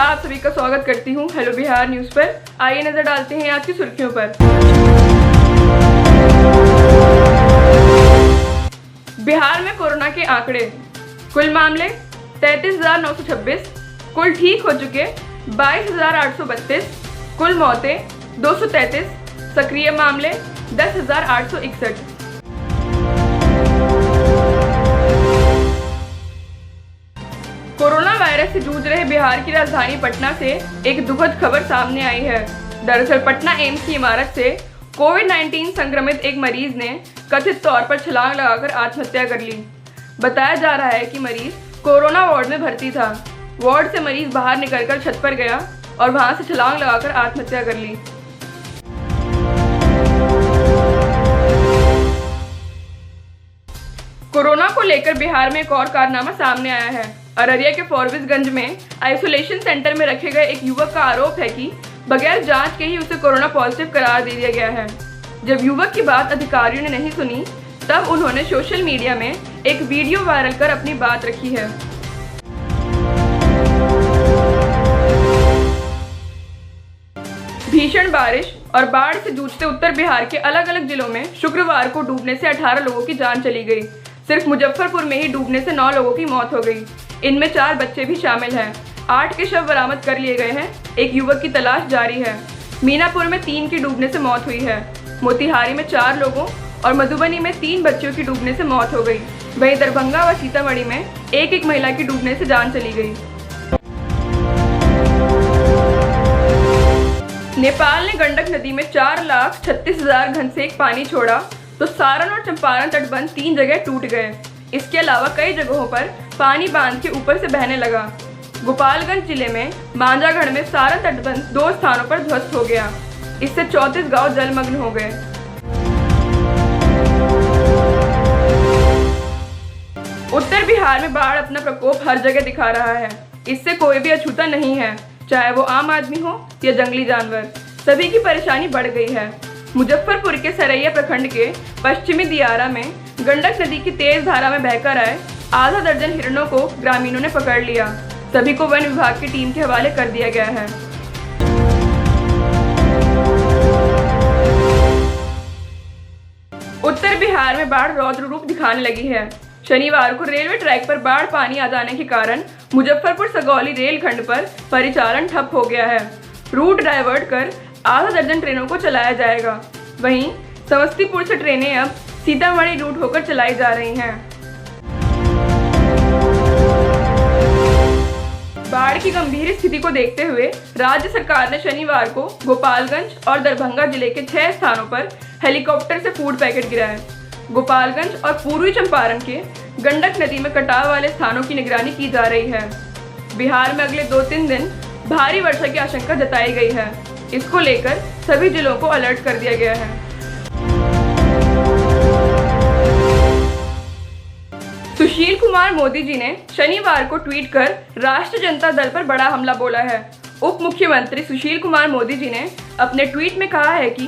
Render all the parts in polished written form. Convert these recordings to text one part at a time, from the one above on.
आप सभी का स्वागत करती हूँ हेलो बिहार न्यूज़ पर। आइए नजर डालते हैं आज की सुर्खियों पर। बिहार में कोरोना के आंकड़े, कुल मामले 33,926, कुल ठीक हो चुके 22,832, कुल मौतें 233, सक्रिय मामले 10,861। कोरोना वायरस से जूझ रहे बिहार की राजधानी पटना से एक दुखद खबर सामने आई है। दरअसल पटना एम्स की इमारत से कोविड-19 संक्रमित एक मरीज ने कथित तौर पर छलांग लगाकर आत्महत्या कर ली। बताया जा रहा है कि मरीज कोरोना वार्ड में भर्ती था। वार्ड से मरीज बाहर निकलकर छत पर गया और वहां से छलांग लगाकर आत्महत्या कर ली। कोरोना को लेकर बिहार में एक और कारनामा सामने आया है। अररिया के फॉरबिसगंज में आइसोलेशन सेंटर में रखे गए एक युवक का आरोप है कि बगैर जांच के ही उसे कोरोना पॉजिटिव करार दे दिया गया है। जब युवक की बात अधिकारियों ने नहीं सुनी, तब उन्होंने सोशल मीडिया में एक वीडियो वायरल कर अपनी बात रखी है। भीषण बारिश और बाढ़ से जूझते उत्तर बिहार के अलग अलग जिलों में शुक्रवार को डूबने से 18 लोगों की जान चली गई। सिर्फ मुजफ्फरपुर में ही डूबने से 9 लोगों की मौत हो गई। इनमें 4 बच्चे भी शामिल हैं। 8 के शव बरामद कर लिए गए हैं। एक युवक की तलाश जारी है। मीनापुर में 3 की डूबने से मौत हुई है। मोतिहारी में 4 लोगों और मधुबनी में 3 बच्चियों की डूबने से मौत हो गई। वहीं दरभंगा व सीतामढ़ी में एक महिला की डूबने से जान चली गई। नेपाल ने गंडक नदी में 4,36,000 घनसेक पानी छोड़ा तो सारण और चंपारण तटबंध 3 जगह टूट गए। इसके अलावा कई जगहों पर पानी बांध के ऊपर से बहने लगा। गोपालगंज जिले में मांझागढ़ में सारण तटबंध 2 स्थानों पर ध्वस्त हो गया। इससे 34 गांव जलमग्न हो गए। उत्तर बिहार में बाढ़ अपना प्रकोप हर जगह दिखा रहा है। इससे कोई भी अछूता नहीं है, चाहे वो आम आदमी हो या जंगली जानवर। सभी की परेशानी बढ़ गई है। मुजफ्फरपुर के सरैया प्रखंड के पश्चिमी दियारा में गंडक नदी की तेज धारा में बहकर आए आधा दर्जन हिरणों को ग्रामीणों ने पकड़ लिया। सभी को वन विभाग की टीम के हवाले कर दिया गया है। उत्तर बिहार में बाढ़ रौद्र रूप दिखाने लगी है। शनिवार को रेलवे ट्रैक पर बाढ़ पानी आ जाने के कारण मुजफ्फरपुर सगौली रेलखंड पर परिचालन ठप हो गया है। रूट डाइवर्ट कर आधा दर्जन ट्रेनों को चलाया जाएगा। वहीं समस्तीपुर से ट्रेनें अब सीतामढ़ी रूट होकर चलाई जा रही हैं। बाढ़ की गंभीर स्थिति को देखते हुए राज्य सरकार ने शनिवार को गोपालगंज और दरभंगा जिले के 6 स्थानों पर हेलीकॉप्टर से फूड पैकेट गिराए। गोपालगंज और पूर्वी चंपारण के गंडक नदी में कटाव वाले स्थानों की निगरानी की जा रही है। बिहार में अगले 2-3 दिन भारी वर्षा की आशंका जताई गई है। इसको लेकर सभी जिलों को अलर्ट कर दिया गया है। सुशील कुमार मोदी जी ने शनिवार को ट्वीट कर राष्ट्रीय जनता दल पर बड़ा हमला बोला है। उप मुख्यमंत्री सुशील कुमार मोदी जी ने अपने ट्वीट में कहा है कि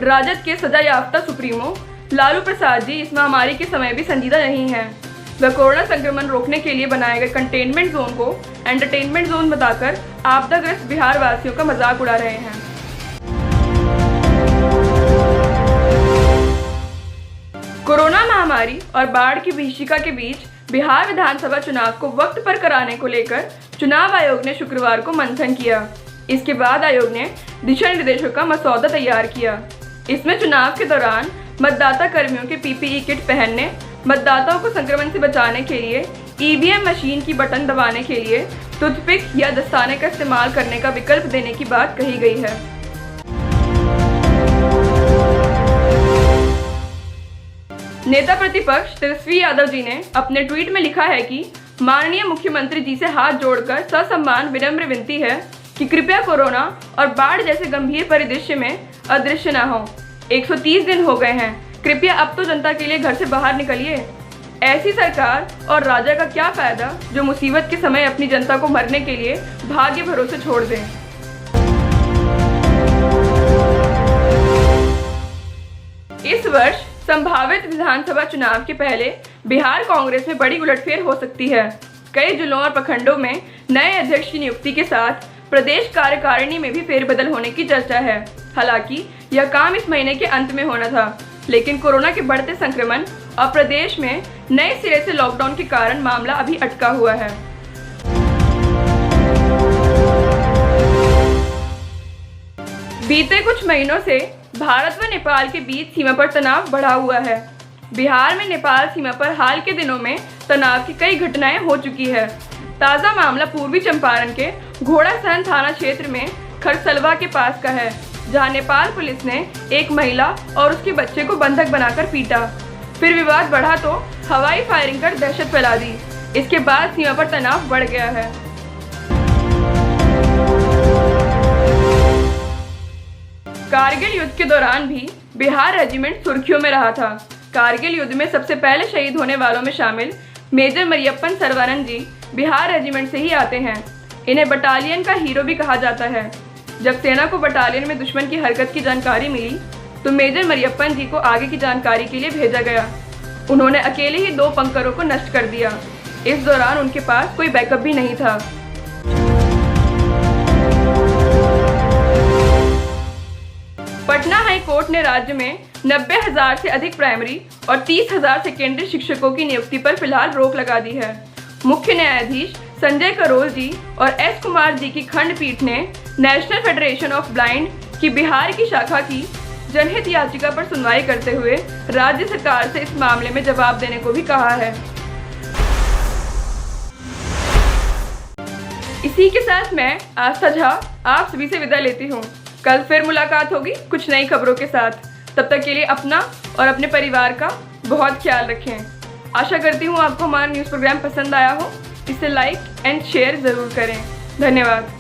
राजद के सजा याफ्ता सुप्रीमो लालू प्रसाद जी इस महामारी के समय भी संजीदा नहीं है। वह कोरोना संक्रमण रोकने के लिए बनाए गए कंटेनमेंट जोन को एंटरटेनमेंट जोन बताकर आपदाग्रस्त बिहार वासियों का मजाक उड़ा रहे हैं। कोरोना महामारी और बाढ़ की भीषिका के बीच बिहार विधानसभा चुनाव को वक्त पर कराने को लेकर चुनाव आयोग ने शुक्रवार को मंथन किया। इसके बाद आयोग ने दिशा निर्देशों का मसौदा तैयार किया। इसमें चुनाव के दौरान मतदाता कर्मियों के पीपीई किट पहनने, मतदाताओं को संक्रमण से बचाने के लिए ईवीएम मशीन की बटन दबाने के लिए टूथपिक या दस्ताने का इस्तेमाल करने का विकल्प देने की बात कही गई है। नेता प्रतिपक्ष तेजस्वी यादव जी ने अपने ट्वीट में लिखा है कि माननीय मुख्यमंत्री जी से हाथ जोड़कर ससम्मान विनम्र विनती है कि कृपया कोरोना और बाढ़ जैसे गंभीर परिदृश्य में अदृश्य न हो। 130 दिन हो गए हैं। कृपया अब तो जनता के लिए घर से बाहर निकलिए। ऐसी सरकार और राजा का क्या फायदा जो मुसीबत के समय अपनी जनता को मरने के लिए भाग्य भरोसे छोड़ दें। इस वर्ष संभावित विधानसभा चुनाव के पहले बिहार कांग्रेस में बड़ी उलटफेर हो सकती है। कई जिलों और प्रखंडों में नए अध्यक्ष की नियुक्ति के साथ प्रदेश कार्यकारिणी में भी फेरबदल होने की चर्चा है। हालांकि यह काम इस महीने के अंत में होना था, लेकिन कोरोना के बढ़ते संक्रमण और प्रदेश में नए सिरे से लॉकडाउन के कारण मामला अभी अटका हुआ है। बीते कुछ महीनों से भारत व नेपाल के बीच सीमा पर तनाव बढ़ा हुआ है। बिहार में नेपाल सीमा पर हाल के दिनों में तनाव की कई घटनाएं हो चुकी है। ताज़ा मामला पूर्वी चंपारण के घोड़ासहन थाना क्षेत्र में खरसलवा के पास का है, जहां नेपाल पुलिस ने एक महिला और उसके बच्चे को बंधक बनाकर पीटा। फिर विवाद बढ़ा तो हवाई फायरिंग कर दहशत फैला दी। इसके बाद सीमा पर तनाव बढ़ गया है। कारगिल युद्ध के दौरान भी बिहार रेजिमेंट सुर्खियों में रहा था। कारगिल युद्ध में सबसे पहले शहीद होने वालों में शामिल मेजर मरियप्पन सर्वानंद जी बिहार रेजिमेंट से ही आते हैं। इन्हें बटालियन का हीरो भी कहा जाता है। जब सेना को बटालियन में दुश्मन की हरकत की जानकारी मिली तो मेजर मरियप्पन जी को आगे की जानकारी के लिए भेजा गया। उन्होंने अकेले ही 2 बंकरों को नष्ट कर दिया। इस दौरान उनके पास कोई बैकअप भी नहीं था। पटना हाई कोर्ट ने राज्य में 90,000 से अधिक प्राइमरी और 30,000 सेकेंडरी शिक्षकों की नियुक्ति पर फिलहाल रोक लगा दी है। मुख्य न्यायाधीश संजय करोल जी और एस कुमार जी की खंडपीठ ने नेशनल फेडरेशन ऑफ ब्लाइंड की बिहार की शाखा की जनहित याचिका पर सुनवाई करते हुए राज्य सरकार से इस मामले में जवाब देने को भी कहा है। इसी के साथ मैं आस्था झा आप सभी से विदा लेती हूँ। कल फिर मुलाकात होगी कुछ नई खबरों के साथ। तब तक के लिए अपना और अपने परिवार का बहुत ख्याल रखें। आशा करती हूँ आपको हमारा न्यूज़ प्रोग्राम पसंद आया हो। इसे लाइक एंड शेयर ज़रूर करें। धन्यवाद।